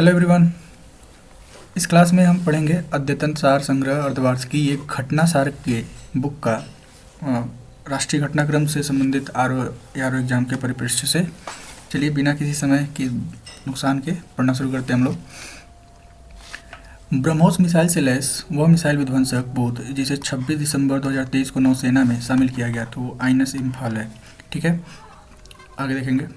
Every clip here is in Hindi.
Hello everyone. इस क्लास में हम पढ़ेंगे अद्यतन सार संग्रह अर्धवार्षिकी एक घटना सार के बुक का राष्ट्रीय घटनाक्रम से संबंधित आरओ एग्जाम के परिप्रेक्ष्य से। चलिए बिना किसी समय के नुकसान के पढ़ना शुरू करते हैं हम लोग। ब्रह्मोस मिसाइल से लैस वह मिसाइल विध्वंसक बोध जिसे 26 दिसंबर 2023 को नौसेना में शामिल किया गया तो वो आईएनएस इम्फाल है। ठीक है, आगे देखेंगे।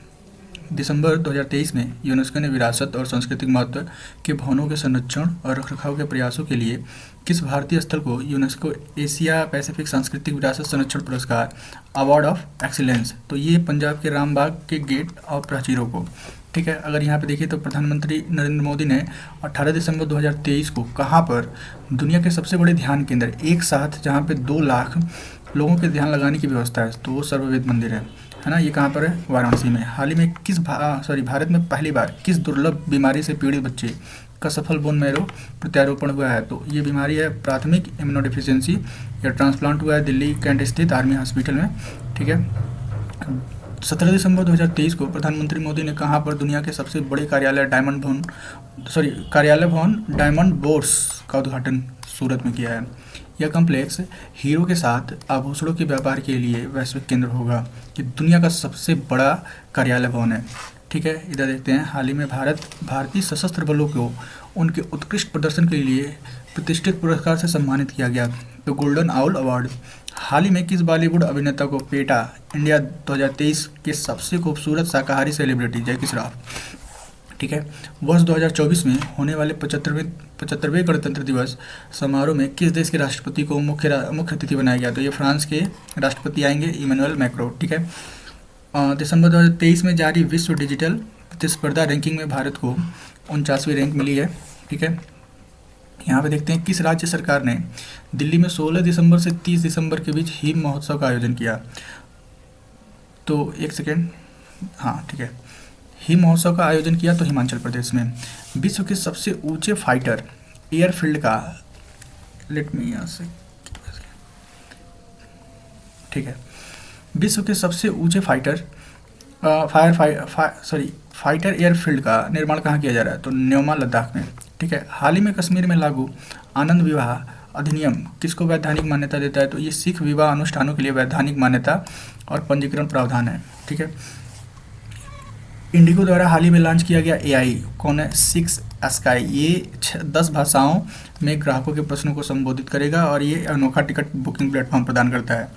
दिसंबर 2023 में यूनेस्को ने विरासत और सांस्कृतिक महत्व के भवनों के संरक्षण और रखरखाव के प्रयासों के लिए किस भारतीय स्थल को यूनेस्को एशिया पैसिफिक सांस्कृतिक विरासत संरक्षण पुरस्कार अवार्ड ऑफ एक्सीलेंस, तो ये पंजाब के रामबाग के गेट ऑफ प्राचीरों को। ठीक है, अगर यहाँ पे देखिए तो प्रधानमंत्री नरेंद्र मोदी ने 18 दिसंबर 2023 को कहाँ पर दुनिया के सबसे बड़े ध्यान केंद्र एक साथ जहाँ पे 2 लाख लोगों के ध्यान लगाने की व्यवस्था है तो वो सर्ववेद मंदिर है ना। ये कहाँ पर है? वाराणसी में। हाल ही में भारत में पहली बार किस दुर्लभ बीमारी से पीड़ित बच्चे का सफल बोन मैरो प्रत्यारोपण हुआ है? तो ये बीमारी है प्राथमिक इम्यूनोडेफिशिएंसी या ट्रांसप्लांट हुआ है दिल्ली कैंट स्थित आर्मी हॉस्पिटल में। ठीक है, 17 दिसंबर 2023 को प्रधानमंत्री मोदी ने कहाँ पर दुनिया के सबसे बड़े कार्यालय भवन डायमंड बोर्स का उद्घाटन सूरत में किया है। यह कम्प्लेक्स हीरो के साथ आभूषणों के व्यापार के लिए वैश्विक केंद्र होगा। कि दुनिया का सबसे बड़ा कार्यालय भवन है। ठीक है, इधर देखते हैं। हाल ही में भारतीय सशस्त्र बलों को उनके उत्कृष्ट प्रदर्शन के लिए प्रतिष्ठित पुरस्कार से सम्मानित किया गया तो गोल्डन आउल अवार्ड। हाल ही में किस बॉलीवुड अभिनेता को पेटा इंडिया 2023 के सबसे खूबसूरत शाकाहारी सेलिब्रिटी जैकी श्रॉफ। ठीक है, वर्ष 2024 में होने वाले 75वें गणतंत्र दिवस समारोह में किस देश के राष्ट्रपति को मुख्य अतिथि बनाया गया? तो ये फ्रांस के राष्ट्रपति आएंगे, इमैनुअल मैक्रों। ठीक है, दिसंबर 2023 में जारी विश्व डिजिटल प्रतिस्पर्धा रैंकिंग में भारत को 49वीं रैंक मिली है। ठीक है, यहाँ पे देखते हैं किस राज्य सरकार ने दिल्ली में 16 दिसंबर से 30 दिसंबर के बीच हिम महोत्सव का आयोजन किया? तो एक सेकेंड, हाँ ठीक है, हिम महोत्सव का आयोजन किया तो हिमाचल प्रदेश में। विश्व के सबसे ऊंचे फाइटर एयरफील्ड का ठीक है, विश्व के सबसे ऊंचे फाइटर एयरफील्ड का निर्माण कहाँ किया जा रहा है? तो न्योमा लद्दाख में। ठीक है, हाल ही में कश्मीर में लागू आनंद विवाह अधिनियम किसको वैधानिक मान्यता देता है? तो ये सिख विवाह अनुष्ठानों के लिए वैधानिक मान्यता और पंजीकरण प्रावधान है। ठीक है, इंडिगो द्वारा हाल ही में लॉन्च किया गया एआई कौन है? 6 स्काई। ये 10 भाषाओं में ग्राहकों के प्रश्नों को संबोधित करेगा और ये अनोखा टिकट बुकिंग प्लेटफॉर्म प्रदान करता है।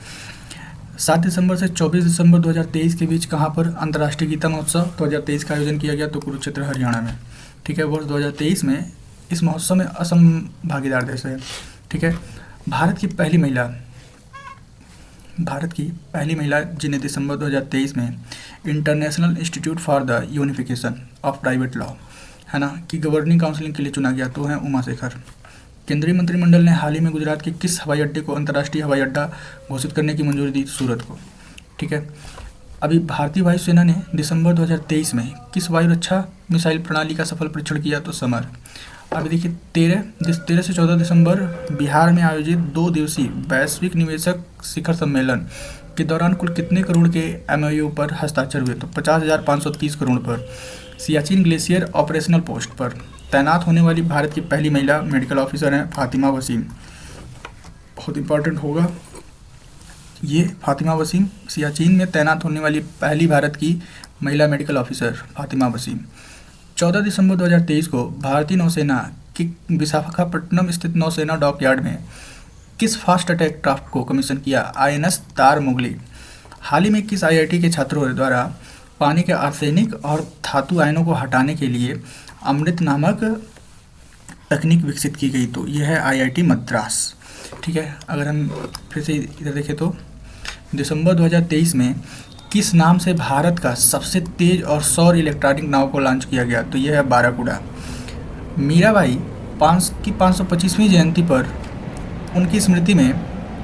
7 दिसंबर से 24 दिसंबर 2023 के बीच कहाँ पर अंतर्राष्ट्रीय गीता महोत्सव 2023 का आयोजन किया गया? तो कुरुक्षेत्र हरियाणा में। ठीक है, वर्ष 2023 में इस महोत्सव में असम भागीदार देश है। ठीक है, भारत की पहली महिला जिन्हें दिसंबर 2023 में international institute for the unification of private law है ना कि गवर्निंग काउंसिलिंग के लिए चुना गया तो हैं उमा शेखर। केंद्रीय मंत्रिमंडल ने हाल ही में गुजरात के किस हवाई अड्डे को अंतर्राष्ट्रीय हवाई अड्डा घोषित करने की मंजूरी दी? सूरत को। ठीक है, अभी भारतीय वायुसेना ने दिसंबर 2023 में किस वायु रक्षा मिसाइल प्रणाली का सफल परीक्षण किया? तो समर। अभी देखिए 13 से 14 दिसंबर बिहार में आयोजित 2 दिवसीय वैश्विक निवेशक शिखर सम्मेलन के दौरान कुल कितने करोड़ के एमओयू पर हस्ताक्षर हुए? तो 50,530 करोड़ पर। सियाचिन ग्लेशियर ऑपरेशनल पोस्ट पर तैनात होने वाली भारत की पहली महिला मेडिकल ऑफिसर हैं फातिमा वसीम। बहुत इंपॉर्टेंट होगा ये, फातिमा वसीम सियाचिन में तैनात होने वाली पहली भारत की महिला मेडिकल ऑफिसर फातिमा वसीम। 14 दिसंबर 2023 को भारतीय नौसेना की विशाखापट्टनम स्थित नौसेना डॉकयार्ड में किस फास्ट अटैक क्राफ्ट को कमीशन किया? आईएनएस तार मुगली। हाल ही में किस आईआईटी के छात्रों द्वारा पानी के आर्सेनिक और धातु आयनों को हटाने के लिए अमृत नामक तकनीक विकसित की गई? तो यह है आईआईटी मद्रास। ठीक है, अगर हम फिर से इधर देखें तो दिसंबर 2023 में किस नाम से भारत का सबसे तेज और सौर इलेक्ट्रॉनिक नाव को लॉन्च किया गया? तो यह है बाराकूडा। मीराबाई 525वीं जयंती पर उनकी स्मृति में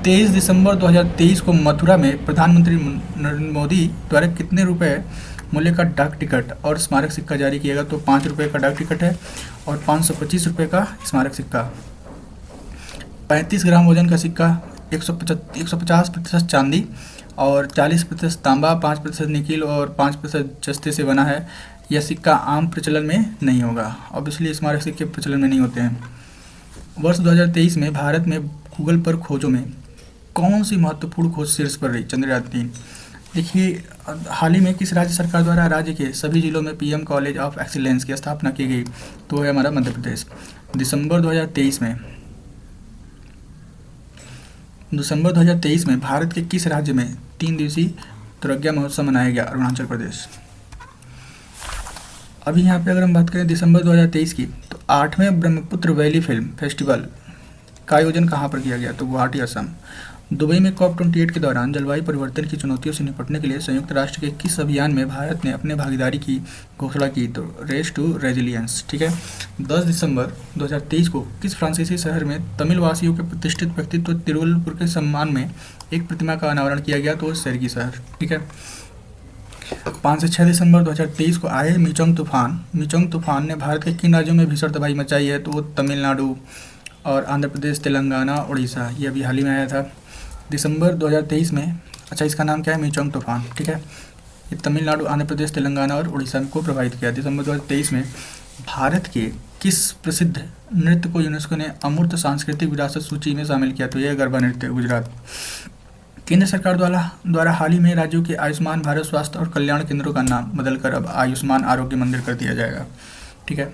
23 दिसंबर 2023 को मथुरा में प्रधानमंत्री नरेंद्र मोदी द्वारा कितने रुपए मूल्य का डाक टिकट और स्मारक सिक्का जारी किया गया? तो 5 रुपये का डाक टिकट है और 525 रुपये का स्मारक सिक्का। 35 ग्राम वजन का सिक्का, 150% चांदी और 40% तांबा, 5% निकिल और 5% जस्ते से बना है। यह सिक्का आम प्रचलन में नहीं होगा। ऑब्वियसली स्मारक सिक्के प्रचलन में नहीं होते हैं। वर्ष 2023 में भारत में गूगल पर खोजों में कौन सी महत्वपूर्ण खोज शीर्ष पर रही? चंद्रयान-3। देखिए, हाल ही में किस राज्य सरकार द्वारा राज्य के सभी जिलों में पीएम कॉलेज ऑफ एक्सीलेंस की स्थापना की गई? तो है हमारा मध्य प्रदेश। दिसंबर 2023 में भारत के किस राज्य में 3 दिवसीय दुर्गा महोत्सव मनाया गया? अरुणाचल प्रदेश। अभी यहाँ पे अगर हम बात करें दिसंबर 2023 की, तो 8वें ब्रह्मपुत्र वैली फिल्म फेस्टिवल का आयोजन कहाँ पर किया गया? तो गुवाहाटी, असम। दुबई में COP28 के दौरान जलवायु परिवर्तन की चुनौतियों से निपटने के लिए संयुक्त राष्ट्र के किस अभियान में भारत ने अपने भागीदारी की घोषणा की? तो रेस टू रेजिलियंस। ठीक है। 10 दिसंबर 2023 को किस फ्रांसीसी शहर में तमिल वासियों के प्रतिष्ठित व्यक्तित्व तिरुवल्लुवर के सम्मान में एक प्रतिमा का अनावरण किया गया? तो सेरगी शहर। ठीक है। 5 से 6 दिसंबर 2023 को आए मिचोंग तूफान ने भारत के किन राज्यों में भीषण तबाही मचाई है? तो तमिलनाडु और आंध्र प्रदेश, तेलंगाना, उड़ीसा। ये अभी हाल ही में आया था दिसंबर 2023 में। अच्छा, इसका नाम क्या है? मिचोंग तूफान। ठीक है। ये तमिलनाडु, आंध्र प्रदेश, तेलंगाना और उड़ीसा को प्रभावित किया। दिसंबर 2023 में भारत के किस प्रसिद्ध नृत्य को यूनेस्को ने अमूर्त सांस्कृतिक विरासत सूची में शामिल किया? तो यह गरबा नृत्य, गुजरात। केंद्र सरकार द्वारा हाल ही में राज्यों के आयुष्मान भारत स्वास्थ्य और कल्याण केंद्रों का नाम बदलकर अब आयुष्मान आरोग्य मंदिर कर दिया जाएगा। ठीक है।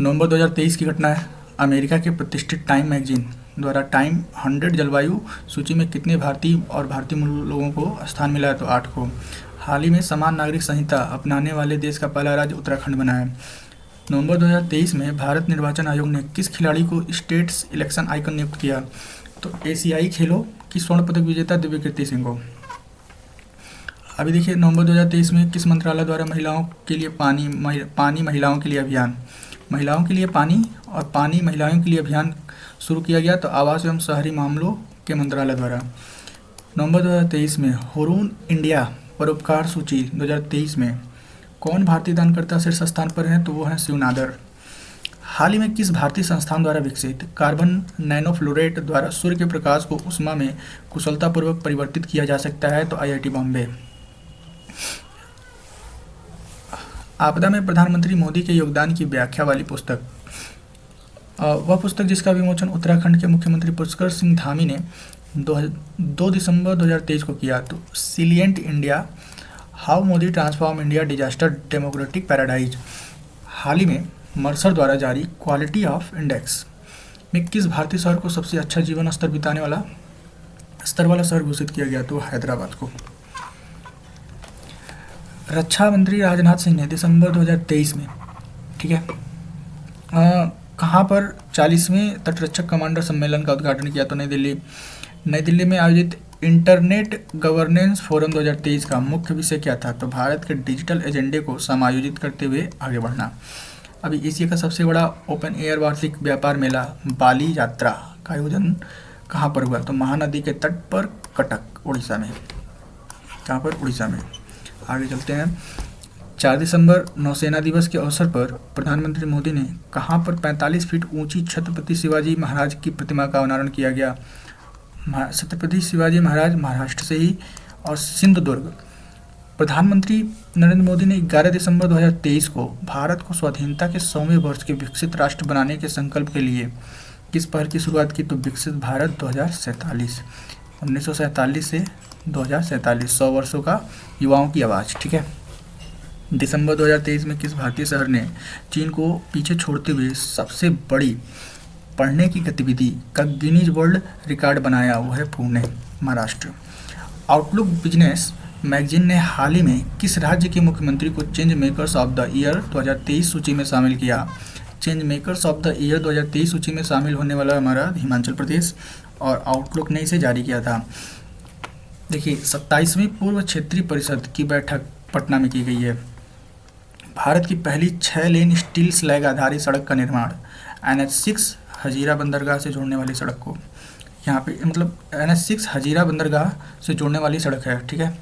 नवंबर 2023 की घटना है। अमेरिका के प्रतिष्ठित टाइम मैगजीन द्वारा टाइम 100 जलवायु सूची में कितने भारतीय और भारतीय मूल लोगों को स्थान मिला है? तो 8 को। हाल ही में समान नागरिक संहिता अपनाने वाले देश का पहला राज्य उत्तराखंड बना है। नवंबर 2023 में भारत निर्वाचन आयोग ने किस खिलाड़ी को स्टेट्स इलेक्शन आइकन नियुक्त किया? तो एशियाई खेलों की स्वर्ण पदक विजेता दिव्यकीर्ति सिंह को। अभी देखिए, नवंबर 2023 में किस मंत्रालय द्वारा महिलाओं के लिए पानी महिलाओं के लिए अभियान, महिलाओं के लिए पानी और पानी महिलाओं के लिए अभियान शुरू किया गया? तो आवास एवं शहरी मामलों के मंत्रालय द्वारा। नवंबर 2023 में हुरून इंडिया परोपकार सूची 2023 में कौन भारतीय दानकर्ता शीर्ष स्थान पर है? तो वो है शिव नादर। हाल ही में किस भारतीय संस्थान द्वारा विकसित कार्बन नैनोफ्लोरेट द्वारा सूर्य के प्रकाश को ऊष्मा में कुशलतापूर्वक परिवर्तित किया जा सकता है? तो IIT बॉम्बे। आपदा में प्रधानमंत्री मोदी के योगदान की व्याख्या वाली पुस्तक, वह पुस्तक जिसका विमोचन उत्तराखंड के मुख्यमंत्री पुष्कर सिंह धामी ने 2 दिसंबर 2023 को किया? तो salient India, how Modi transform India disaster democratic paradise. हाल ही में मर्सर द्वारा जारी क्वालिटी ऑफ इंडेक्स में किस भारतीय शहर को सबसे अच्छा जीवन स्तर बिताने वाला शहर घोषित किया गया? तो हैदराबाद को। रक्षा मंत्री राजनाथ सिंह ने दिसंबर 2023 में, ठीक है, कहाँ पर 40वें तटरक्षक कमांडर सम्मेलन का उद्घाटन किया? तो नई दिल्ली में आयोजित इंटरनेट गवर्नेंस फोरम 2023 का मुख्य विषय क्या था? तो भारत के डिजिटल एजेंडे को समायोजित करते हुए आगे बढ़ना। अभी एशिया का सबसे बड़ा ओपन एयर वार्षिक व्यापार मेला बाली यात्रा का आयोजन कहाँ पर हुआ? तो महानदी के तट पर, कटक, उड़ीसा में। कहाँ पर? उड़ीसा में। आगे चलते हैं। 4 दिसंबर नौसेना दिवस के अवसर पर प्रधानमंत्री मोदी ने कहाँ पर 45 फीट ऊंची छत्रपति शिवाजी महाराज की प्रतिमा का अनावरण किया गया? छत्रपति शिवाजी महाराज महाराष्ट्र से ही और सिंधुदुर्ग। प्रधानमंत्री नरेंद्र मोदी ने 11 दिसंबर 2023 को भारत को स्वाधीनता के 100वें वर्ष के विकसित राष्ट्र बनाने के संकल्प के लिए किस पहल की शुरुआत की? तो विकसित भारत 2047, 1947 से 2047, 100 वर्षों का युवाओं की आवाज़। ठीक है। दिसंबर 2023 में किस भारतीय शहर ने चीन को पीछे छोड़ते हुए सबसे बड़ी पढ़ने की गतिविधि का गिनीज वर्ल्ड रिकॉर्ड बनाया? वो है Pune, Maharashtra. Outlook business magazine ने हाल ही में किस राज्य के मुख्यमंत्री को change makers of the year 2023 सूची में शामिल किया? Change makers of the year 2023 सूची में शामिल होने वाला हमारा हिमाचल प्रदेश, और आउटलुक ने इसे जारी किया था। देखिए, 27वीं पूर्व क्षेत्रीय परिषद की बैठक पटना में की गई है। भारत की पहली 6 लेन स्टील स्लैग आधारित सड़क का निर्माण NH6 हजीरा बंदरगाह से जोड़ने वाली सड़क को, यहाँ पे मतलब NH6 हजीरा बंदरगाह से जोड़ने वाली सड़क है। ठीक है।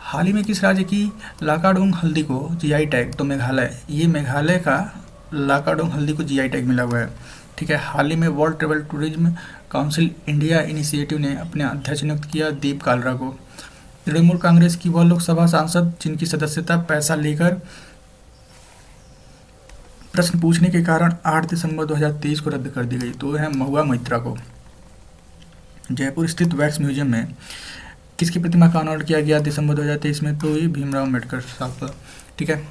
हाल ही में किस राज्य की लाकाडोंग हल्दी को GI टैग? तो मेघालय। ये मेघालय का लाकाडोंग हल्दी को GI टैग मिला हुआ है। ठीक है। हाल ही में world travel tourism council India initiative ने अपने अध्यक्ष नियुक्त किया दीप कालरा को। तृणमूल कांग्रेस की वह लोकसभा सांसद जिनकी सदस्यता पैसा लेकर प्रश्न पूछने के कारण 8 दिसंबर 2023 को रद्द कर दी गई, तो है महुआ मोइत्रा को। जयपुर स्थित वैक्स म्यूजियम में किसकी प्रतिमा का अनावरण किया गया दिसंबर 2023 में, तो ये भीमराव अम्बेडकर साहब का। ठीक है,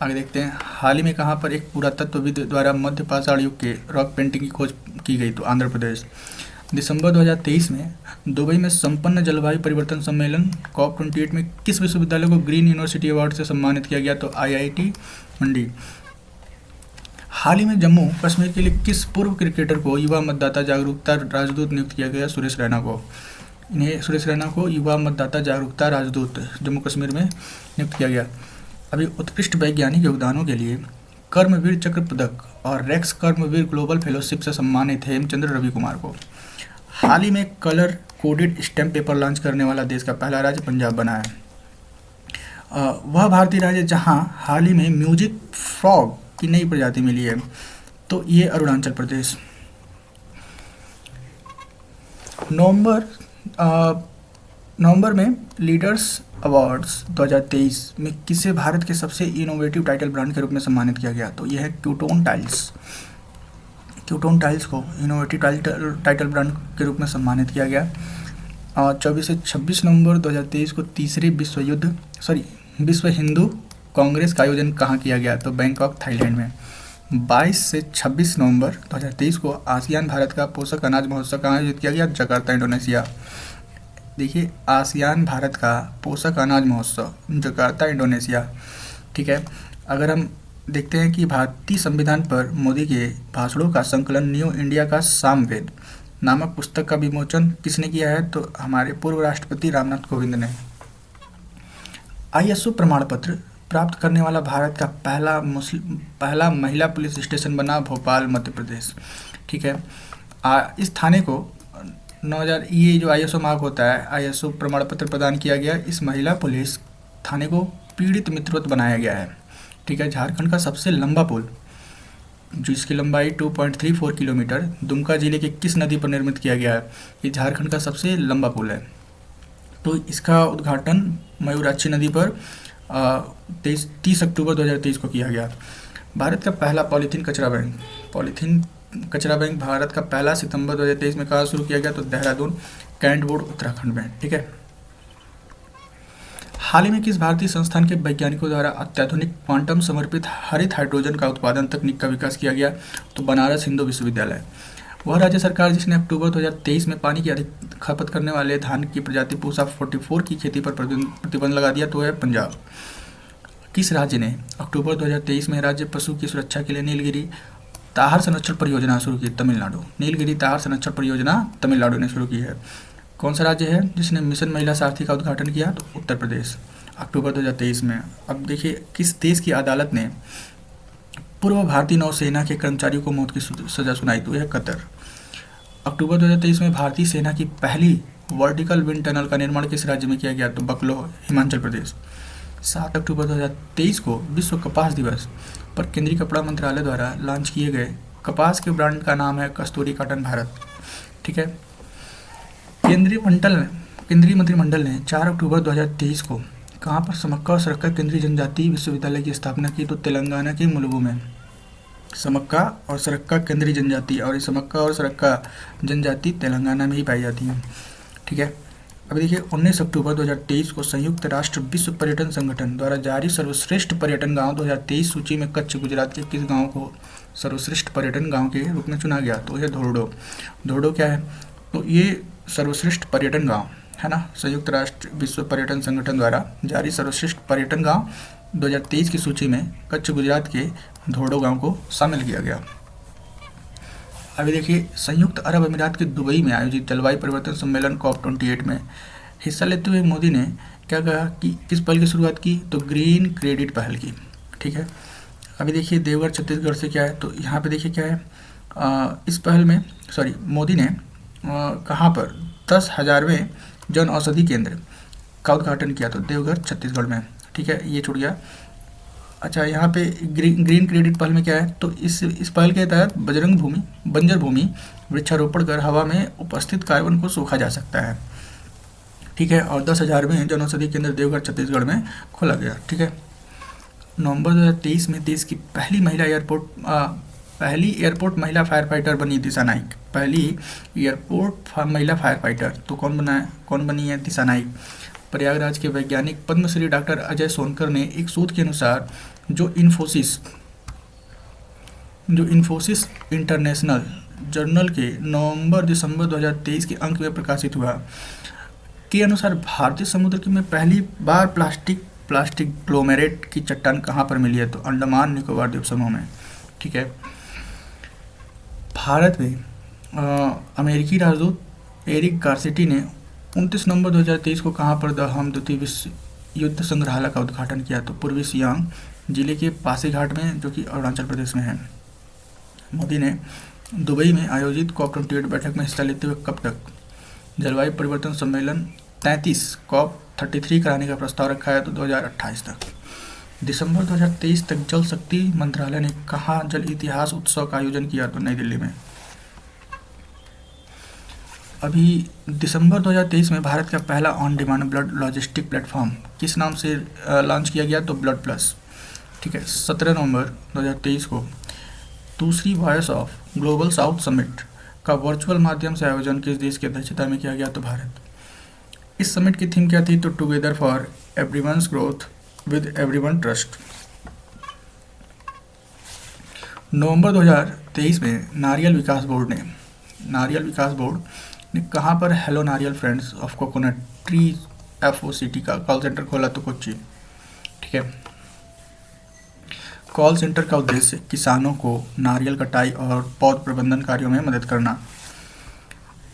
आगे देखते हैं। हाल ही में कहाँ पर एक पुरातत्वविद द्वारा मध्य पाषाण युग के रॉक पेंटिंग की खोज की गई, तो आंध्र प्रदेश। दिसंबर 2023 में दुबई में संपन्न जलवायु परिवर्तन सम्मेलन COP28 में किस विश्वविद्यालय को ग्रीन यूनिवर्सिटी अवार्ड से सम्मानित किया गया, तो IIT मंडी। हाल ही में जम्मू कश्मीर के लिए किस पूर्व क्रिकेटर को युवा मतदाता जागरूकता राजदूत नियुक्त किया गया, सुरेश रैना को। सुरेश रैना को युवा मतदाता जागरूकता राजदूत जम्मू कश्मीर में नियुक्त किया गया। अभी उत्कृष्ट वैज्ञानिक योगदानों के लिए कर्मवीर चक्र पदक और रेक्स कर्मवीर ग्लोबल फेलोशिप से सम्मानित हेमचंद्र रवि कुमार को। हाल ही में colour coded stamp paper launch करने वाला देश का पहला राज्य पंजाब बना है। वह भारतीय राज्य जहां हाल ही में म्यूजिक फ्रॉग की नई प्रजाति मिली है, तो ये अरुणाचल प्रदेश। नवंबर में लीडर्स अवार्ड्स 2023 में किसे भारत के सबसे इनोवेटिव टाइटल ब्रांड के रूप में सम्मानित किया गया, तो यह है क्यूटोन टाइल्स। क्यूटोन टाइल्स को इनोवेटिव टाइटल ब्रांड के रूप में सम्मानित किया गया। 24 से 26 नवंबर 2023 को तीसरे विश्व हिंदू कांग्रेस का आयोजन कहाँ किया गया, तो बैंकॉक थाईलैंड में। 22 से 26 नवंबर 2023 को आसियान भारत का पोषक अनाज महोत्सव कहाँ आयोजित किया गया, जकार्ता इंडोनेशिया। देखिए, आसियान भारत का पोषक अनाज महोत्सव जकार्ता इंडोनेशिया। ठीक है, अगर हम देखते हैं कि भारतीय संविधान पर मोदी के भाषणों का संकलन न्यू इंडिया का सामवेद नामक पुस्तक का विमोचन किसने किया है, तो हमारे पूर्व राष्ट्रपति रामनाथ कोविंद ने। ISO प्रमाण पत्र प्राप्त करने वाला भारत का पहला महिला पुलिस स्टेशन बना भोपाल, मध्य प्रदेश। ठीक है, इस थाने को 9000 ये जो ISO मार्क होता है, ISO प्रमाण पत्र प्रदान किया गया। इस महिला पुलिस थाने को पीड़ित मित्रवत बनाया गया है। ठीक है, झारखंड का सबसे लंबा पुल जिसकी लंबाई 2.34 किलोमीटर दुमका जिले के किस नदी पर निर्मित किया गया है, ये झारखंड का सबसे लंबा पुल है। तो इसका उद्घाटन मयूराक्षी नदी पर 30 अक्टूबर 2023 को किया गया। भारत का पहला पॉलीथीन कचरा बैंक भारत का पहला सितंबर 2023 में कहाँ शुरू किया गया, तो देहरादून, कैंट बोर्ड, उत्तराखंड में। ठीक है, हाल ही में किस भारतीय संस्थान के वैज्ञानिकों द्वारा अत्याधुनिक क्वांटम समर्पित हरित हाइड्रोजन का उत्पादन तकनीक का विकास किया गया, तो बनारस हिंदू विश्वविद्यालय। वह राज्य सरकार जिसने अक्टूबर 2023 में पानी की अधिक खपत करने वाले धान की प्रजाति पूसा 44 की खेती पर प्रतिबंध लगा दिया, तो है पंजाब। किस राज्य ने अक्टूबर 2023 में राज्य पशु की सुरक्षा के लिए नीलगिरी ताहर संरक्षण परियोजना शुरू की, तमिलनाडु। नीलगिरी ताहर संरक्षण परियोजना तमिलनाडु ने शुरू की है। कौन सा राज्य है जिसने मिशन महिला सारथी का उद्घाटन किया, तो उत्तर प्रदेश, अक्टूबर 2023 में। अब देखिए, किस देश की अदालत ने पूर्व भारतीय नौसेना के कर्मचारियों को मौत की सजा सुनाई, तो यह कतर। अक्टूबर 2023 में भारतीय सेना की पहली वर्टिकल विंड टनल का निर्माण किस राज्य में किया गया, तो बकलो, हिमाचल प्रदेश। 7 अक्टूबर 2023 को विश्व कपास दिवस पर केंद्रीय कपड़ा मंत्रालय द्वारा लॉन्च किए गए कपास के ब्रांड का नाम है कस्तूरी कॉटन भारत। ठीक है, केंद्रीय मंत्रिमंडल ने 4 अक्टूबर 2023 को कहाँ पर समक्का और सरक्का केंद्रीय जनजाति विश्वविद्यालय की स्थापना की, तो तेलंगाना के मुलुगु में। समक्का और सरक्का केंद्रीय जनजाति, और ये समक्का और सरक्का जनजाति तेलंगाना में ही पाई जाती हैं। ठीक है, अभी देखिए, 19 अक्टूबर 2023 को संयुक्त राष्ट्र विश्व पर्यटन संगठन द्वारा जारी सर्वश्रेष्ठ पर्यटन गांव 2023 सूची में कच्छ गुजरात के किस गांव को सर्वश्रेष्ठ पर्यटन गांव के रूप में चुना गया, तो यह धोरडो। धोरडो क्या है, तो ये सर्वश्रेष्ठ पर्यटन गांव है ना, संयुक्त राष्ट्र विश्व पर्यटन संगठन द्वारा जारी सर्वश्रेष्ठ पर्यटन गांव 2023 की सूची में कच्छ गुजरात के धोरडो गांव को शामिल किया गया। अभी देखिए, संयुक्त अरब अमीरात के दुबई में आयोजित जलवायु परिवर्तन सम्मेलन COP28 में हिस्सा लेते हुए मोदी ने क्या कहा कि किस पहल की शुरुआत की, तो ग्रीन क्रेडिट पहल की। ठीक है, अभी देखिए, देवघर छत्तीसगढ़ से क्या है, तो यहाँ पे देखिए क्या है, इस पहल में मोदी ने कहाँ पर 10,000वें जन औषधि केंद्र का उद्घाटन किया, तो देवघर छत्तीसगढ़ में। ठीक है, ये छूट गया। अच्छा, यहाँ पे ग्रीन क्रेडिट पहल में क्या है, तो इस पहल के तहत बंजर भूमि वृक्षारोपण कर हवा में उपस्थित कार्बन को सोखा जा सकता है। ठीक है, और 10,000वें जनौषधि केंद्र देवघर छत्तीसगढ़ में खोला गया। ठीक है, नवंबर 2023 में देश की पहली एयरपोर्ट महिला फायर फाइटर बनी दिशा नाइक। पहली एयरपोर्ट महिला फायर फाइटर तो कौन बनी है? दिशा नाइक। प्रयागराज के वैज्ञानिक पद्मश्री डॉक्टर अजय सोनकर ने एक शोध के अनुसार जो इन्फोसिस इंटरनेशनल जर्नल के नवंबर-दिसंबर 2023 के अंक में प्रकाशित हुआ के अनुसार भारतीय समुद्र में पहली बार प्लास्टिक ग्लोमेरेट की चट्टान कहाँ पर मिली है? तो अंडमान निकोबार द्वीप समूह में। ठीक है, भारत में अमेरिकी राजदूत एरिक गार्सेटी ने 29 नवंबर 2023 को कहाँ पर द्वितीय विश्व युद्ध संग्रहालय का उद्घाटन किया? तो पूर्वी सियांग जिले के पासीघाट में, जो कि अरुणाचल प्रदेश में है। मोदी ने दुबई में आयोजित COP28 बैठक में हिस्सा लेते हुए कब तक जलवायु परिवर्तन सम्मेलन 33 COP33 कराने का प्रस्ताव रखा है? तो 2028 तक। दिसंबर 2023 तक जल शक्ति मंत्रालय ने कहाँ जल इतिहास उत्सव का आयोजन किया? तो नई दिल्ली में। अभी दिसंबर 2023 में भारत का पहला on demand blood logistic platform किस नाम से लॉन्च किया गया? तो ब्लड प्लस। ठीक है, 17 नवंबर 2023 को दूसरी voice of global south summit का वर्चुअल माध्यम से आयोजन किस देश की अध्यक्षता में किया गया? तो भारत। इस समिट की थीम क्या थी? तो together for everyone's growth with everyone trust. नवंबर 2023 में नारियल विकास बोर्ड ने कहाँ पर हेलो नारियल friends of coconut tree FOCT का कॉल सेंटर खोला? तो कोच्चि। ठीक है, कॉल सेंटर का उद्देश्य किसानों को नारियल कटाई और पौध प्रबंधन कार्यों में मदद करना।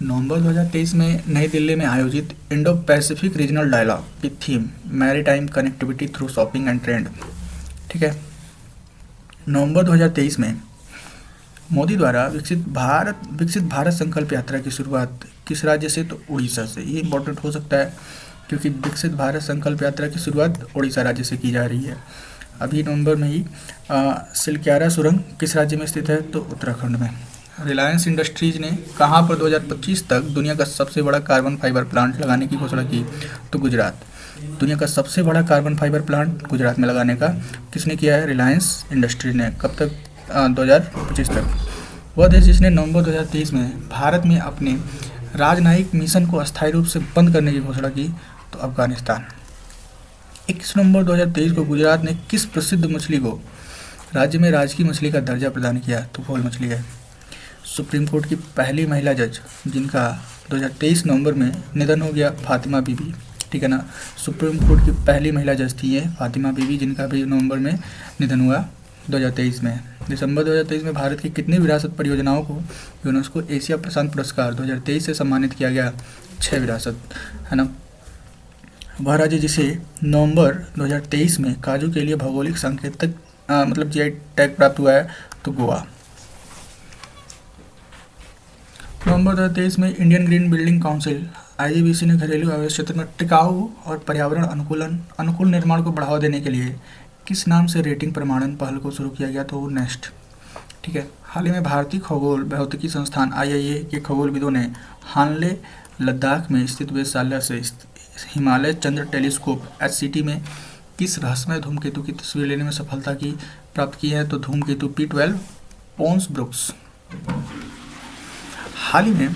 नवंबर 2023 में नई दिल्ली में आयोजित इंडो पैसिफिक रीजनल डायलॉग की theme maritime connectivity through shopping and trade. ठीक है, नवंबर 2023 में मोदी द्वारा विकसित भारत संकल्प यात्रा की शुरुआत किस राज्य से? तो उड़ीसा से। ये इंपॉर्टेंट हो सकता है क्योंकि विकसित भारत संकल्प यात्रा की शुरुआत उड़ीसा राज्य से की जा रही है। अभी नवंबर में ही सिलक्यारा सुरंग किस राज्य में स्थित है? तो उत्तराखंड में। रिलायंस इंडस्ट्रीज ने कहाँ पर 2025 तक दुनिया का सबसे बड़ा कार्बन फाइबर प्लांट लगाने की घोषणा की? तो गुजरात। दुनिया का सबसे बड़ा कार्बन फाइबर प्लांट गुजरात में लगाने का किसने किया है? रिलायंस इंडस्ट्रीज ने। कब तक? 2025 तक। वह देश जिसने नवंबर 2023 में भारत में अपने राजनयिक मिशन को अस्थायी रूप से बंद करने की घोषणा की? तो अफगानिस्तान। 21 नवंबर 2023 को गुजरात ने किस प्रसिद्ध मछली को राज्य में राजकीय मछली का दर्जा प्रदान किया? तो भोल मछली है। सुप्रीम कोर्ट की पहली महिला जज जिनका 2023 नवंबर में निधन हो गया, फातिमा बीबी। ठीक है ना, सुप्रीम कोर्ट की पहली महिला जज थी ये फातिमा बीबी, जिनका भी नवंबर में निधन हुआ 2023 में। दिसंबर 2023 में भारत की कितनी विरासत परियोजनाओं को यूनेस्को एशिया प्रशांत पुरस्कार 2023 से सम्मानित किया गया? 6 विरासत, है ना। वह राज्य जिसे नवंबर 2023 में काजू के लिए भौगोलिक सांकेतिक मतलब GI टैग प्राप्त हुआ है? तो गोवा। नवंबर 2023 में Indian green building council IGBC ने घरेलू आवास क्षेत्र में टिकाऊ और पर्यावरण अनुकूल निर्माण को बढ़ावा देने के लिए किस नाम से रेटिंग प्रमाणन पहल को शुरू किया गया? तो नेस्ट। ठीक है, हाल ही में भारतीय खगोल भौतिकी संस्थान IIA के खगोलविदों ने हानले लद्दाख में स्थित वेधशाला से हिमालय चंद्र टेलीस्कोप HCT में किस रहस्यमय धूमकेतु की तस्वीर लेने में सफलता प्राप्त की है? तो धूमकेतु P12 पोन्स ब्रुक्स। हाल ही में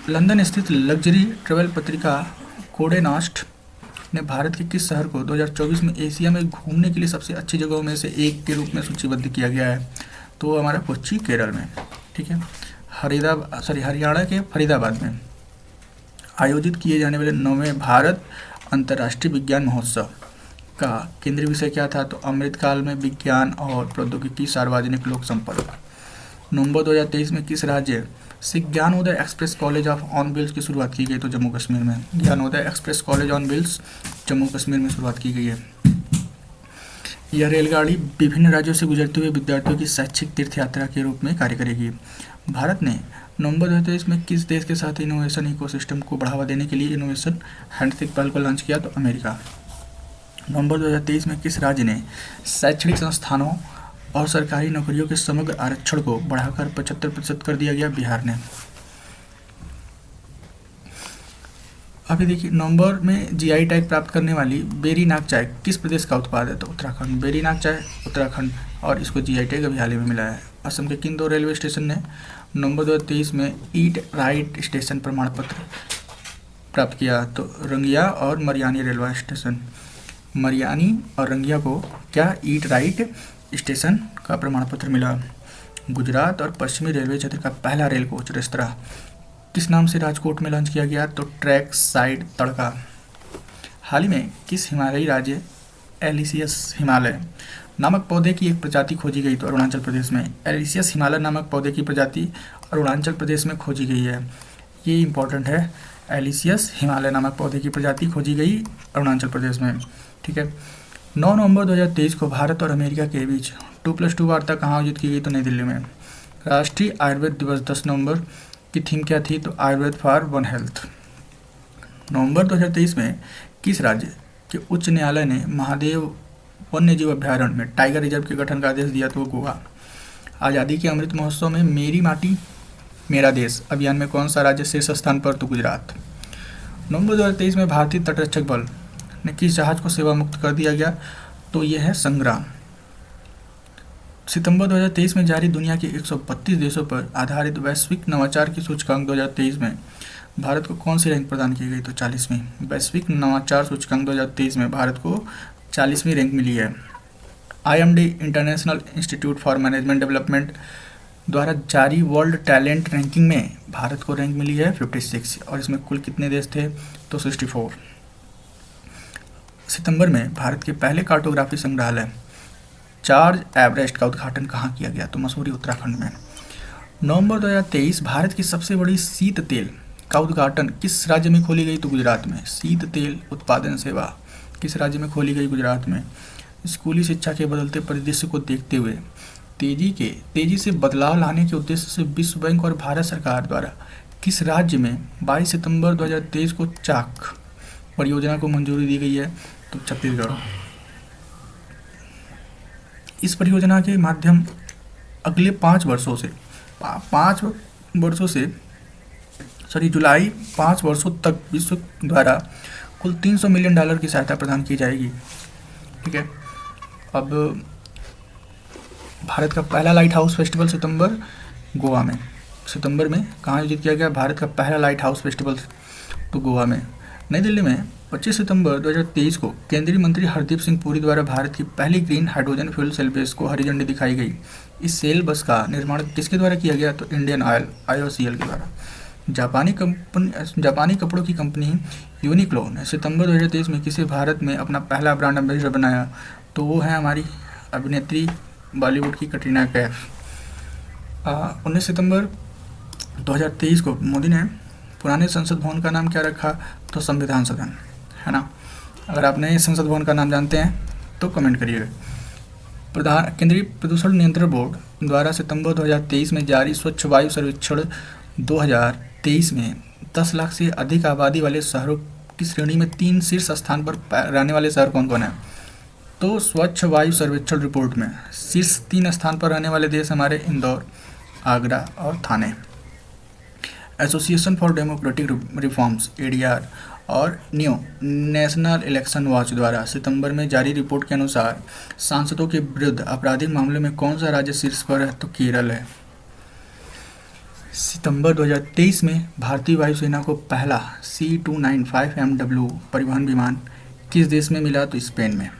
लंदन स्थित लग्जरी ट्रैवल पत्रिका कोंडे नास्ट ने भारत के किस शहर को 2024 में एशिया में घूमने के लिए सबसे अच्छी जगहों में से एक के रूप में सूचीबद्ध किया गया है? तो हमारा कोच्चि केरल में। ठीक है, हरियाणा के फरीदाबाद में आयोजित किए जाने वाले 9वें भारत अंतर्राष्ट्रीय विज्ञान महोत्सव का केंद्रीय विषय क्या था? तो अमृतकाल में विज्ञान और प्रौद्योगिकी सार्वजनिक लोक संपर्क। नवंबर 2023 में किस राज्य से Gyanodaya express college on wheels की शुरुआत की गई? तो जम्मू कश्मीर में। Gyanodaya express college on wheels Jammu Kashmir में शुरुआत की गई है। यह रेलगाड़ी विभिन्न राज्यों से गुजरते हुए विद्यार्थियों की शैक्षिक तीर्थ यात्रा के रूप में कार्य करेगी। भारत ने नवंबर 2023 में किस देश के साथ इनोवेशन इकोसिस्टम को बढ़ावा देने के लिए इनोवेशन हैंडशेक पहल को लॉन्च किया? तो अमेरिका। नवंबर 2023 में किस राज्य ने शैक्षणिक संस्थानों और सरकारी नौकरियों के समग्र आरक्षण को बढ़ाकर 75% कर दिया गया? बिहार ने। अभी देखिए, नवंबर में जीआई टैग प्राप्त करने वाली बेरी नाग चाय किस प्रदेश का उत्पाद है? तो उत्तराखंड। बेरी नाग चाय उत्तराखंड, और इसको जीआई टैग अभी हाल ही में मिला है। असम के किन दो रेलवे स्टेशन ने नवंबर 2023 में ईट राइट स्टेशन प्रमाण पत्र प्राप्त किया? तो रंगिया और मरियानी रेलवे स्टेशन। मरियानी और रंगिया को क्या ईट राइट स्टेशन का प्रमाण पत्र मिला? गुजरात और पश्चिमी रेलवे क्षेत्र का पहला रेल कोच रेस्तरां किस नाम से राजकोट में लॉन्च किया गया? तो ट्रैक साइड तड़का। हाल ही में किस हिमालयी राज्य एलिसियस हिमालय नामक पौधे की एक प्रजाति खोजी गई? तो अरुणाचल प्रदेश में। एलिसियस हिमालय नामक पौधे की प्रजाति अरुणाचल प्रदेश में खोजी गई है। ये इंपॉर्टेंट है, एलिसियस हिमालय नामक पौधे की प्रजाति खोजी गई अरुणाचल प्रदेश में। ठीक है। 9 नवंबर 2023 को भारत और अमेरिका के बीच 2+2 वार्ता कहाँ आयोजित की गई? तो नई दिल्ली में। राष्ट्रीय आयुर्वेद दिवस 10 नवंबर की थीम क्या थी? तो आयुर्वेद फॉर वन हेल्थ। नवंबर 2023 में किस राज्य के उच्च न्यायालय ने महादेव वन्य जीव अभ्यारण्य में टाइगर रिजर्व के गठन का आदेश दिया? तो गोवा। आज़ादी के अमृत महोत्सव में मेरी माटी मेरा देश अभियान में कौन सा राज्य शीर्ष स्थान पर? तो गुजरात। नवंबर 2023 में भारतीय तटरक्षक बल ने किस जहाज को सेवा मुक्त कर दिया गया? तो यह है संग्राम। सितंबर 2023 में जारी दुनिया के 132 देशों पर आधारित वैश्विक नवाचार की सूचकांक 2023 में भारत को कौन सी रैंक प्रदान की गई? तो 40वीं। वैश्विक नवाचार सूचकांक 2023 में भारत को 40वीं रैंक मिली है। IMD international institute for management development द्वारा जारी वर्ल्ड टैलेंट रैंकिंग में भारत को रैंक मिली है 56, और इसमें कुल कितने देश थे? तो 64। सितंबर में भारत के पहले कार्टोग्राफी संग्रहालय चार्ज एवरेस्ट का उद्घाटन कहाँ किया गया? तो मसूरी उत्तराखंड में। नवंबर 2023 भारत की सबसे बड़ी शीत तेल का उद्घाटन किस राज्य में खोली गई? तो गुजरात में। शीत तेल उत्पादन सेवा किस राज्य में खोली गई? गुजरात में। स्कूली शिक्षा के बदलते परिदृश्य को देखते हुए तेजी से बदलाव लाने के उद्देश्य से विश्व बैंक और भारत सरकार द्वारा किस राज्य में 22 सितंबर 2023 को चाक परियोजना को मंजूरी दी गई है? तो छत्तीसगढ़। इस परियोजना के माध्यम अगले 5 वर्षों से जुलाई 5 वर्षों तक विश्व द्वारा कुल $300 मिलियन की सहायता प्रदान की जाएगी। ठीक है। अब भारत का पहला लाइट हाउस फेस्टिवल गोवा में सितंबर में कहाँ आयोजित किया गया? भारत का पहला लाइट हाउस फेस्टिवल तो गोवा में। नई दिल्ली में 25 सितंबर 2023 को केंद्रीय मंत्री हरदीप सिंह पुरी द्वारा भारत की पहली ग्रीन हाइड्रोजन फ्यूल सेल बस को हरी झंडी दिखाई गई। इस सेल बस का निर्माण किसके द्वारा किया गया? तो इंडियन ऑयल IOCL के द्वारा। जापानी कपड़ों की कंपनी यूनिक्लो ने सितंबर 2023 में किसे भारत में अपना पहला ब्रांड एम्बेसडर बनाया? तो वो है हमारी अभिनेत्री बॉलीवुड की कटरीना कैफ। 19 सितंबर 2023 को मोदी ने पुराने संसद भवन का नाम क्या रखा? तो संविधान सदन, है ना। अगर आप नए संसद भवन का नाम जानते हैं तो कमेंट करिएगा। केंद्रीय प्रदूषण नियंत्रण बोर्ड द्वारा सितंबर 2023 में जारी स्वच्छ वायु सर्वेक्षण 2023 में 10 लाख से अधिक आबादी वाले शहरों की श्रेणी में 3 शीर्ष स्थान पर रहने वाले शहर कौन कौन है? तो स्वच्छ वायु सर्वेक्षण रिपोर्ट में शीर्ष 3 स्थान पर रहने वाले देश हमारे इंदौर, आगरा और Thane. Association for democratic reforms ADR और नेशनल इलेक्शन वॉच द्वारा सितंबर में जारी रिपोर्ट के अनुसार सांसदों के विरुद्ध आपराधिक मामलों में कौन सा राज्य शीर्ष पर है? तो केरल है। सितंबर 2023 में भारतीय वायुसेना को पहला C295MW परिवहन विमान किस देश में मिला? तो स्पेन में।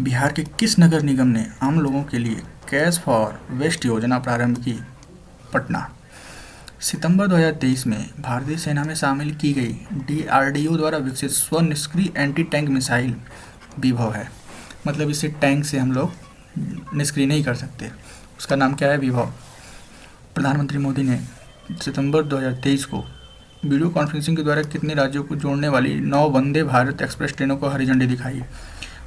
बिहार के किस नगर निगम ने आम लोगों के लिए कैश फॉर वेस्ट योजना प्रारंभ की? पटना। सितंबर 2023 में भारतीय सेना में शामिल की गई DRDO द्वारा विकसित स्वनिष्क्रिय एंटी टैंक मिसाइल विभव है। मतलब इसे टैंक से हम लोग निष्क्रिय नहीं कर सकते। उसका नाम क्या है? विभव। प्रधानमंत्री मोदी ने सितंबर 2023 को वीडियो कॉन्फ्रेंसिंग के द्वारा कितने राज्यों को जोड़ने वाली 9 वंदे भारत एक्सप्रेस ट्रेनों को हरी झंडी दिखाई?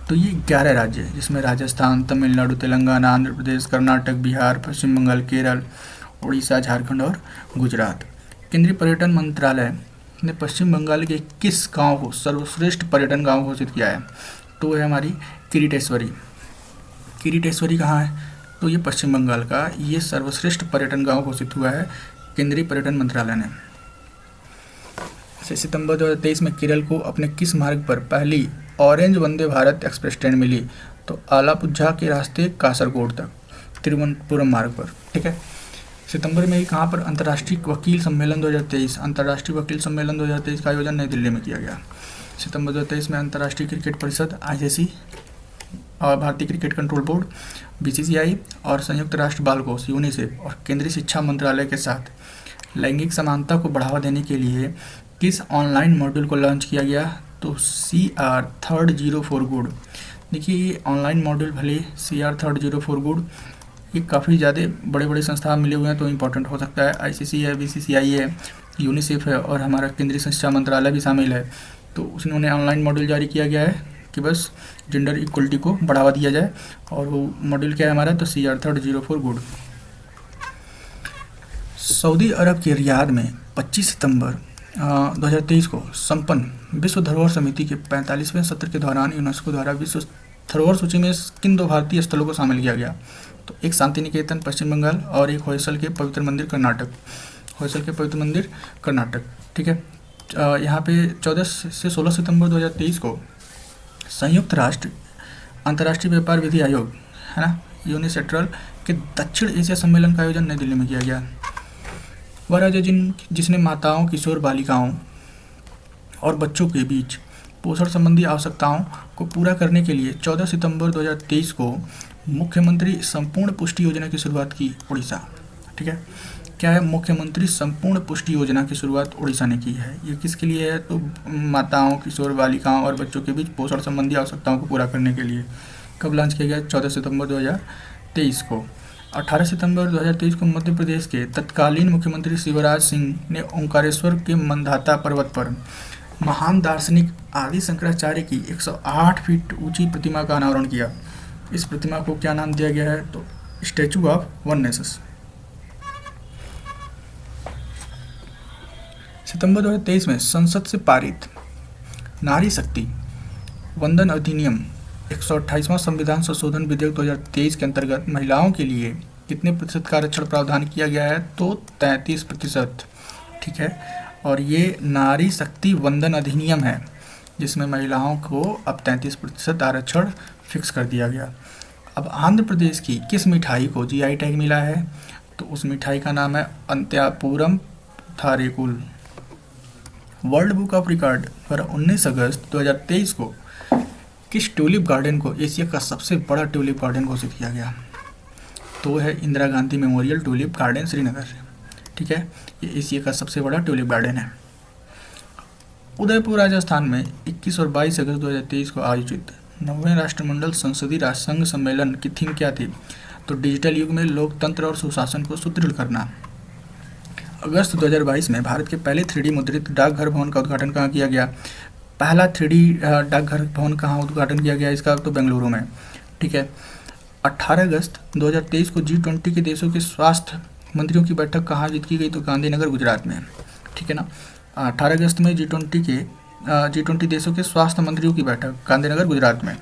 तो ये 11 राज्य हैं, जिसमें राजस्थान, तमिलनाडु, तेलंगाना, आंध्र प्रदेश, कर्नाटक, बिहार, पश्चिम बंगाल, केरल, उड़ीसा, झारखंड और गुजरात। केंद्रीय पर्यटन मंत्रालय ने पश्चिम बंगाल के किस गांव को सर्वश्रेष्ठ पर्यटन गांव घोषित किया है? तो वो है हमारी किरीटेश्वरी। किरीटेश्वरी कहाँ है? तो ये पश्चिम बंगाल का ये सर्वश्रेष्ठ पर्यटन गांव घोषित हुआ है केंद्रीय पर्यटन मंत्रालय ने। जैसे सितंबर 2023 में केरल को अपने किस मार्ग पर पहली orange Vande Bharat express train मिली? तो आलापुझा के रास्ते कासरगोड तक, तिरुवनंतपुरम मार्ग पर। ठीक है। सितंबर में ही कहाँ पर अंतर्राष्ट्रीय वकील सम्मेलन 2023 अंतर्राष्ट्रीय वकील सम्मेलन 2023 का आयोजन नई दिल्ली में किया गया। सितंबर 2023 में अंतर्राष्ट्रीय क्रिकेट परिषद ICC और भारतीय क्रिकेट कंट्रोल बोर्ड BCCI और संयुक्त राष्ट्र बाल कोष UNICEF और केंद्रीय शिक्षा मंत्रालय के साथ लैंगिक समानता को बढ़ावा देने के लिए किस ऑनलाइन मॉड्यूल को लॉन्च किया गया? तो CR304 गुड। देखिए ये ऑनलाइन मॉड्यूल भले CR304 गुड ये काफ़ी ज़्यादा बड़े बड़े संस्थान मिले हुए हैं तो इम्पोर्टेंट हो सकता है। ICC है, BCCI है, UNICEF है और हमारा केंद्रीय शिक्षा मंत्रालय भी शामिल है। तो उन्होंने ऑनलाइन मॉड्यूल जारी किया गया है कि बस जेंडर इक्वलिटी को बढ़ावा दिया जाए और वो मॉड्यूल क्या है हमारा? तो CR304 गुड। सऊदी अरब के रियाद में 25 सितंबर 2023 को संपन्न विश्व धरोहर समिति के 45वें सत्र के दौरान यूनेस्को द्वारा विश्व धरोहर सूची में किन 2 भारतीय स्थलों को शामिल किया गया? तो एक शांति निकेतन पश्चिम बंगाल और एक होयसल के पवित्र मंदिर कर्नाटक। होयसल के पवित्र मंदिर कर्नाटक। ठीक है। यहाँ पे 14 से 16 सितंबर 2023 को संयुक्त राष्ट्र अंतर्राष्ट्रीय व्यापार विधि आयोग है ना यूनिसेट्रल के दक्षिण एशिया सम्मेलन का आयोजन नई दिल्ली में किया गया। वह राज्य जिसने माताओं, किशोर बालिकाओं और बच्चों के बीच पोषण संबंधी आवश्यकताओं को पूरा करने के लिए 14 सितंबर 2023 को मुख्यमंत्री संपूर्ण पुष्टि योजना की शुरुआत की? उड़ीसा। ठीक है। क्या है? मुख्यमंत्री संपूर्ण पुष्टि योजना की शुरुआत उड़ीसा ने की है। ये किसके लिए है? तो माताओं, किशोर बालिकाओं और बच्चों के बीच पोषण संबंधी आवश्यकताओं को पूरा करने के लिए। कब लॉन्च किया गया? 14 सितंबर 2023 को। 18 सितंबर 2023 को मध्य प्रदेश के तत्कालीन मुख्यमंत्री शिवराज सिंह ने ओंकारेश्वर के मंदाता पर्वत पर महान दार्शनिक आदि शंकराचार्य की 108 फीट ऊंची प्रतिमा का अनावरण किया। इस प्रतिमा को क्या नाम दिया गया है? तो स्टैचू ऑफ वननेस। सितंबर 2023 में संसद से पारित नारी शक्ति वंदन अधिनियम 128वां संविधान संशोधन विधेयक 2023 के अंतर्गत महिलाओं के लिए कितने प्रतिशत का आरक्षण प्रावधान किया गया है? तो 33%। ठीक है। और ये नारी शक्ति वंदन अधिनियम है जिसमें महिलाओं को अब 33% आरक्षण फिक्स कर दिया गया। अब आंध्र प्रदेश की किस मिठाई को GI टैग मिला है? तो उस मिठाई का नाम है अंत्यापुरम थारेकुल। वर्ल्ड बुक ऑफ रिकॉर्ड पर 19 अगस्त 2023 को किस ट्यूलिप गार्डन को एशिया का सबसे बड़ा ट्यूलिप गार्डन घोषित किया गया? तो है Indira Gandhi memorial tulip garden Srinagar. ठीक है। ये एशिया का सबसे बड़ा ट्यूलिप गार्डन है। उदयपुर राजस्थान में 21 और 22 अगस्त 2023 को आयोजित 9वें राष्ट्रमंडल संसदीय राष्ट्रसंघ सम्मेलन की थीम क्या थी? तो डिजिटल युग में लोकतंत्र और सुशासन को सुदृढ़ करना। अगस्त 2022 में भारत के पहले 3D मुद्रित डाकघर भवन का उद्घाटन कहाँ किया गया? पहला 3D डाकघर भवन कहाँ उद्घाटन किया गया इसका? तो बेंगलुरु में। ठीक है। 18 अगस्त 2023 को G20 के देशों के स्वास्थ्य मंत्रियों की बैठक कहाँ आयोजित की गई? तो गांधीनगर गुजरात में। ठीक है ना। 18 अगस्त में G20 देशों के स्वास्थ्य मंत्रियों की बैठक गांधीनगर गुजरात में।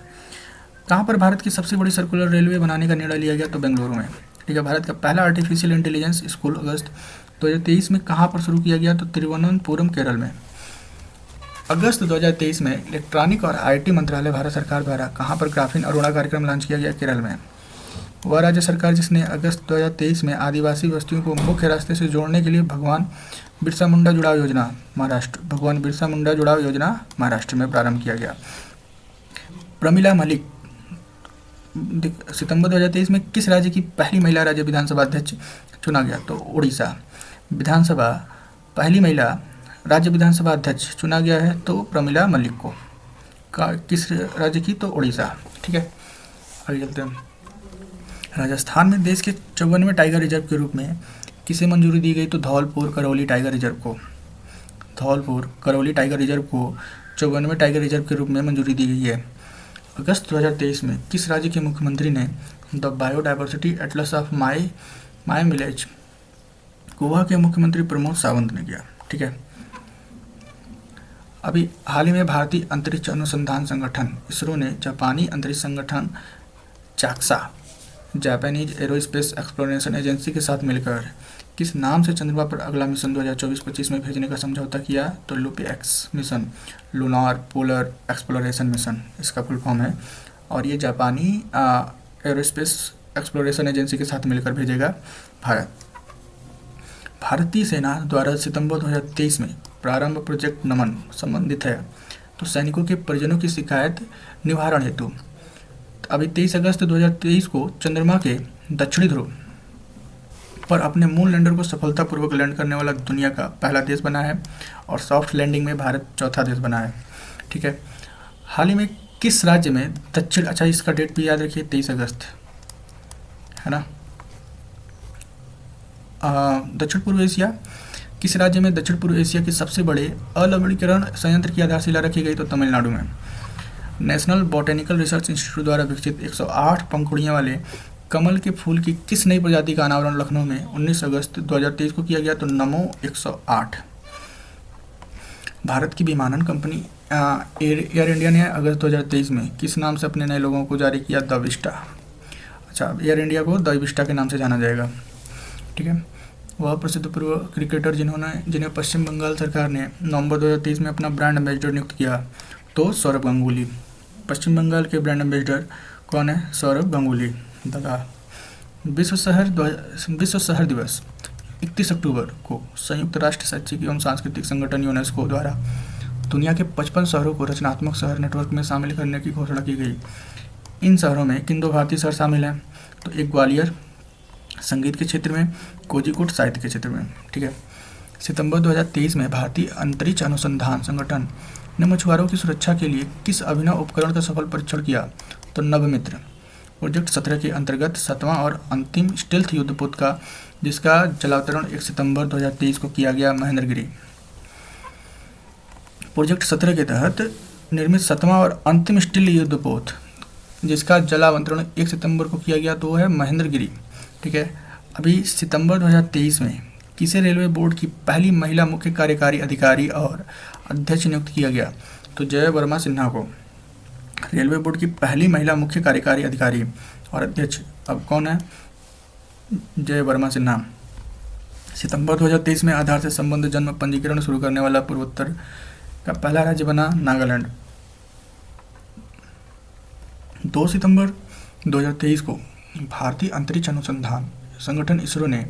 कहाँ पर भारत की सबसे बड़ी सर्कुलर रेलवे बनाने का निर्णय लिया गया? तो बेंगलुरु में। ठीक है। भारत का पहला आर्टिफिशियल इंटेलिजेंस स्कूल अगस्त 2023 में कहाँ पर शुरू किया गया? तो तिरुवनंतपुरम केरल में। अगस्त 2023 में इलेक्ट्रॉनिक और IT मंत्रालय भारत सरकार द्वारा कहाँ पर ग्राफीन अरुणा कार्यक्रम लॉन्च किया गया? केरल में। वह राज्य सरकार जिसने अगस्त 2023 में आदिवासी बस्तियों को मुख्य रास्ते से जोड़ने के लिए भगवान बिरसा मुंडा जुड़ाव योजना महाराष्ट्र में प्रारंभ किया गया। प्रमिला मलिक सितंबर 2023 में किस राज्य की पहली महिला राज्य विधानसभा अध्यक्ष चुना गया? तो उड़ीसा विधानसभा पहली महिला राज्य विधानसभा अध्यक्ष चुना गया है तो प्रमिला मलिक को। किस राज्य की? तो उड़ीसा। ठीक है। आगे चलते हैं। राजस्थान में देश के 54वें टाइगर रिजर्व के रूप में किसे मंजूरी दी गई? तो धौलपुर करौली टाइगर रिजर्व को। धौलपुर करौली टाइगर रिजर्व को 54वें टाइगर रिजर्व के रूप में मंजूरी दी गई है। अगस्त 2023 में किस राज्य के मुख्यमंत्री ने the biodiversity Atlas of my village Goa के मुख्यमंत्री प्रमोद सावंत ने किया? ठीक है। अभी हाल ही में भारतीय अंतरिक्ष अनुसंधान संगठन इसरो ने जापानी अंतरिक्ष संगठन JAXA Japanese aerospace exploration agency के साथ मिलकर किस नाम से चंद्रमा पर अगला मिशन 2024-25 में भेजने का समझौता किया? तो LUPEX mission, lunar polar exploration mission इसका फुल फॉर्म है, और ये जापानी एरोस्पेस एक्सप्लोरेशन एजेंसी के साथ मिलकर भेजेगा भारत। भारतीय सेना द्वारा सितंबर 2023 में प्रारंभ प्रोजेक्ट नमन संबंधित है तो सैनिकों के परिजनों की शिकायत निवारण हेतु। अभी 23 अगस्त 2023 को चंद्रमा के दक्षिणी ध्रुव पर अपने मून लैंडर को सफलतापूर्वक लैंड करने वाला दुनिया का पहला देश बना है, और सॉफ्ट लैंडिंग में भारत चौथा देश बना है। ठीक है, हाल ही में किस राज्य में दक्षिण, अच्छा इसका डेट भी याद रखिए, 23 अगस्त है ना, दक्षिण पूर्व एशिया, किस राज्य में दक्षिण पूर्व एशिया के सबसे बड़े अलवणीकरण संयंत्र की आधारशिला रखी गई? तो तमिलनाडु में। नेशनल बॉटेनिकल रिसर्च इंस्टीट्यूट द्वारा विकसित 108 पंखुड़ियों वाले कमल के फूल की किस नई प्रजाति का अनावरण लखनऊ में 19 अगस्त 2023 को किया गया? तो नमो 108। भारत की विमानन कंपनी एयर इंडिया ने अगस्त 2023 में किस नाम से अपने नए लोगों को जारी किया? The Vista. अच्छा, एयर इंडिया को द विस्टा के नाम से जाना जाएगा। ठीक है, वह प्रसिद्ध पूर्व क्रिकेटर जिन्हें पश्चिम बंगाल सरकार ने नवंबर 2023 में अपना ब्रांड एम्बेसडर नियुक्त किया? तो सौरभ गांगुली। पश्चिम बंगाल के ब्रांड एम्बेसडर कौन है? सौरभ गांगुली। दादा। विश्व शहर दिवस 31 अक्टूबर को संयुक्त राष्ट्र शैक्षिक एवं सांस्कृतिक संगठन यूनेस्को द्वारा दुनिया के 55 शहरों को रचनात्मक शहर नेटवर्क में शामिल करने की घोषणा की गई। इन शहरों में किन 2 भारतीय शहर शामिल हैं? तो एक ग्वालियर संगीत के क्षेत्र में, कोझिकोड साहित्य के क्षेत्र में। ठीक है, सितंबर 2023 में भारतीय अंतरिक्ष अनुसंधान संगठन ने मछुआरों की सुरक्षा के लिए किस अभिनव उपकरण का सफल परीक्षण किया? तो नवमित्र। प्रोजेक्ट 17 के अंतर्गत 7वां और अंतिम स्टेल्थ युद्धपोत का जिसका जलावतरण 1 सितंबर 2023 को किया गया महेंद्रगिरी। प्रोजेक्ट 17 के तहत निर्मित 7वां और अंतिम स्टील युद्धपोत जिसका जलावतरण 1 सितंबर को किया गया तो वो है महेंद्रगिरी। ठीक है, अभी सितंबर 2023 में किसे रेलवे बोर्ड की पहली महिला मुख्य कार्यकारी अधिकारी और अध्यक्ष नियुक्त किया गया? तो जय वर्मा सिन्हा को। रेलवे बोर्ड की पहली महिला मुख्य कार्यकारी अधिकारी और अध्यक्ष अब कौन है? जय वर्मा सिन्हा। सितंबर 2023 में आधार से संबंध जन्म पंजीकरण शुरू करने वाला पूर्वोत्तर का पहला राज्य बना नागालैंड। 2 सितंबर 2023 को भारतीय अंतरिक्ष अनुसंधान संगठन इसरो ने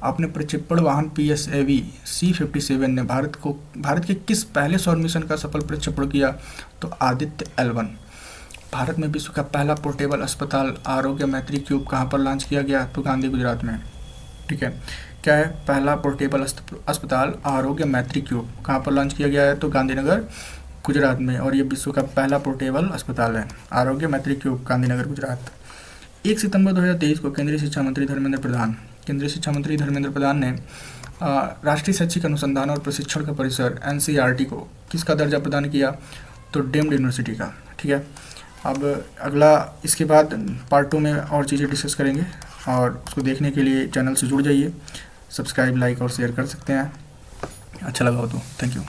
अपने प्रक्षेपण वाहन PSAV C-57 ने भारत के किस पहले सौर मिशन का सफल प्रक्षेपण किया? तो आदित्य L1। भारत में विश्व का पहला पोर्टेबल अस्पताल आरोग्य मैत्री क्यूब कहाँ पर लॉन्च किया गया? तो गांधी गुजरात में। ठीक है, क्या है पहला पोर्टेबल अस्पताल आरोग्य मैत्री क्यूब कहाँ पर लॉन्च किया गया है? तो गांधीनगर गुजरात में, और ये विश्व का पहला पोर्टेबल अस्पताल है आरोग्य मैत्री क्यूब, गांधीनगर गुजरात। 1 सितंबर 2023 को केंद्रीय शिक्षा मंत्री धर्मेंद्र प्रधान ने राष्ट्रीय शैक्षिक अनुसंधान और प्रशिक्षण का परिसर NCERT को किसका दर्जा प्रदान किया? तो डीम्ड यूनिवर्सिटी का। ठीक है, अब अगला इसके बाद पार्ट 2 में और चीज़ें डिस्कस करेंगे, और उसको देखने के लिए चैनल से जुड़ जाइए, सब्सक्राइब, लाइक और शेयर कर सकते हैं, अच्छा लगा हो तो। Thank you.